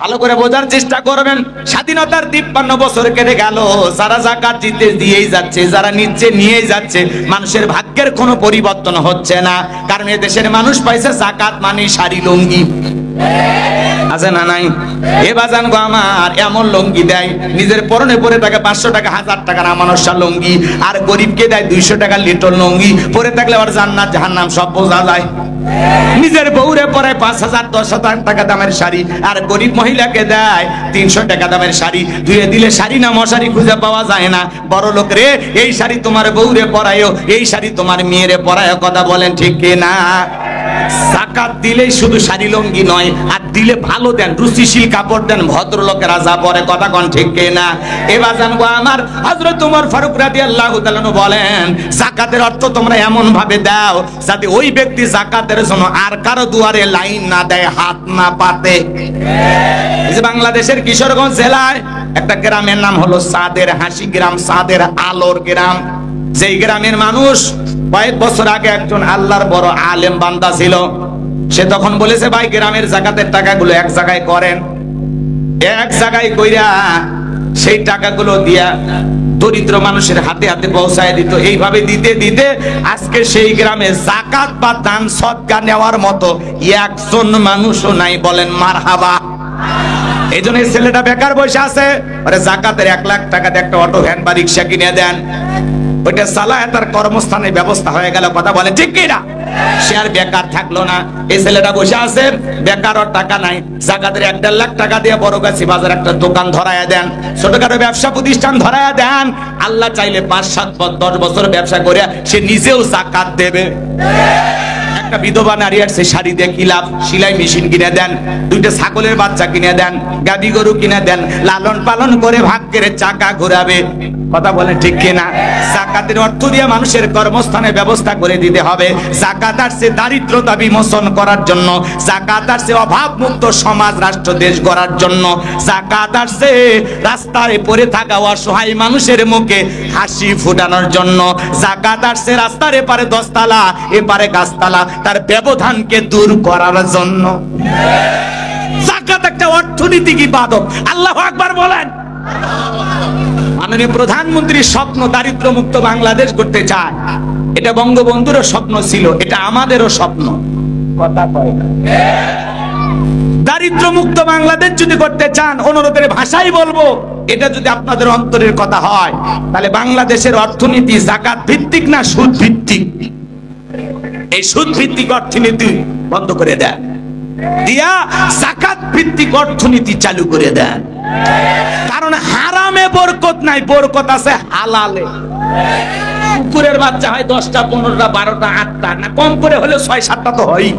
ভালো করে বোঝার চেষ্টা করবেন। স্বাধীনতার 53 বছর কেটে গেল, যারা যাকাত দিতে দিয়েই যাচ্ছে, যারা নিচ্ছে নিয়েই যাচ্ছে, মানুষের ভাগ্যের কোনো পরিবর্তন হচ্ছে না। কারণ এ দেশের মানুষ পাইছে যাকাত মানে শাড়ি লুঙ্গি, আছে না নাই? এ বাজান গো আমার, এমন লুঙ্গি দেয় নিজের পরনে পরে থাকে 500 টাকা 1000 টাকার আমানস্যা লুঙ্গি, আর গরিবকে দেয় 200 টাকার লিটল লুঙ্গি, পরে থাকলে আবার জান্নাত জাহান্নাম সব বোঝা যায়। নিজের বউরে পরে 5000 10,000 টাকা দামের শাড়ি, আর গরিব মহিলাকে দেয় 300 টাকা দামের শাড়ি। ধুয়ে দিলে শাড়ি না মশারি খুঁজে পাওয়া যায় না। বড় লোক রে, এই শাড়ি তোমার বউরে পরায়ও, এই শাড়ি তোমার মেয়েরে পরায়ও। কথা বলেন ঠিক কিনা? যাকাত দিলেই শুধু শাড়ি লুঙ্গি নয়, আর দিলে ভালো দেন, রুচিশীল কাপড় দেন, ভদ্রলোকেরা যা পরে। কথা কোন ঠিক কিনা? এবার জানবো আমার হযরত ওমর ফারুক রাদিয়াল্লাহু তাআলা বলেন, যাকাতের অর্থ তোমরা এমন ভাবে দাও যাতে ওই ব্যক্তি যাকাতের জন্য আর কারো দুয়ারে লাইন না দেয়, হাত না পাতে। এই যে বাংলাদেশের কিশোরগঞ্জ জেলায় একটা গ্রামের নাম হলো সাদের হাসি গ্রাম, সাদের আলোর গ্রাম। যেই গ্রামের মানুষ কয়েক বছর আগে একজন আল্লাহর বড় আলেম বান্দা ছিল, সে তখন বলেছে, ভাই গ্রামের যাকাতের টাকাগুলো এক জায়গায় করেন। এক জায়গায় কইরা সেই টাকাগুলো দিয়া দরিদ্র মানুষের হাতে হাতে পৌঁছায় দিত। এইভাবে দিতে দিতে আজকে সেই গ্রামে যাকাত বা দান সদকা নেওয়ার মতো একজন মানুষও নাই। বলেন মারহাবা। এই জন্য ছেলেটা বেকার বসে আছে, আরে যাকাতের 1 লাখ টাকা দিয়ে একটা অটো ভ্যান বা রিক্সা কিনে দেন, ওইটা চালায় তার কর্মস্থানের ব্যবস্থা হয়ে গেল। কথা বলে ঠিক কিনা? সে আর বেকার থাকলো না। এই ছেলেটা বসে আছে, বেকার, ওর টাকা নাই। যাকাতের 1-1.5 লাখ টাকা দিয়ে বড়গাছি বাজার একটা দোকান ধরায়া দেন, ছোটখাটো ব্যবসা প্রতিষ্ঠান ধরায়া দেন। আল্লাহ চাইলে 5-7-10 বছর ব্যবসা করে সে নিজেও যাকাত দেবে। একটা বিধবা নারী আর সে শাড়ি দিয়ে কি লাভ? সেলাই মেশিন কিনে দেন, 2টা ছাগলের বাচ্চা কিনে দেন, গাবি গরু কিনে দেন, লালন পালন করে ভাগ্যের চাকা ঘোরাবে। কথা বলে ঠিক কিনা? যাকাতের অর্থ দিয়ে মানুষের কর্মস্থানে ব্যবস্থা করে দিতে হবে। যাকাত আসছে দারিদ্রতা বিমোচন করার জন্য, যাকাত আসছে অভাব মুক্ত সমাজ রাষ্ট্র দেশ গড়ার জন্য, যাকাত আসছে রাস্তায় পড়ে থাকা অসহায় মানুষের মুখে হাসি ফুটানোর জন্য, যাকাত আসছে রাস্তার এপারে 10 তালা এপারে গাছতলা তার ব্যবধানকে দূর করার জন্য। যাকাত একটা অর্থনৈতিক ইবাদত। আল্লাহু আকবার বলেন। মাননীয় প্রধানমন্ত্রীর স্বপ্ন দারিদ্র মুক্ত বাংলাদেশ করতে চায়। এটা বঙ্গবন্ধুরও স্বপ্ন ছিল, এটা আমাদেরও স্বপ্ন। কথা কয় না? দারিদ্র মুক্ত বাংলাদেশ যদি করতে চান, অনুরোধের ভাষাই বলবো, এটা যদি আপনাদের অন্তরের কথা হয়, তাহলে বাংলাদেশের অর্থনীতি যাকাত ভিত্তিক না সুদ ভিত্তিক? এই সুদ ভিত্তিক অর্থনীতি বন্ধ করে দেন, দিয়া যাকাত ভিত্তিক অর্থনীতি চালু করে দেন। কারণ হারামে বরকত নাই, বরকত আছে হালালে। কুকুরের বাচ্চা হয় 10টা 15টা 12টা 8টা, না কম করে হলে 6-7টা তো হয়।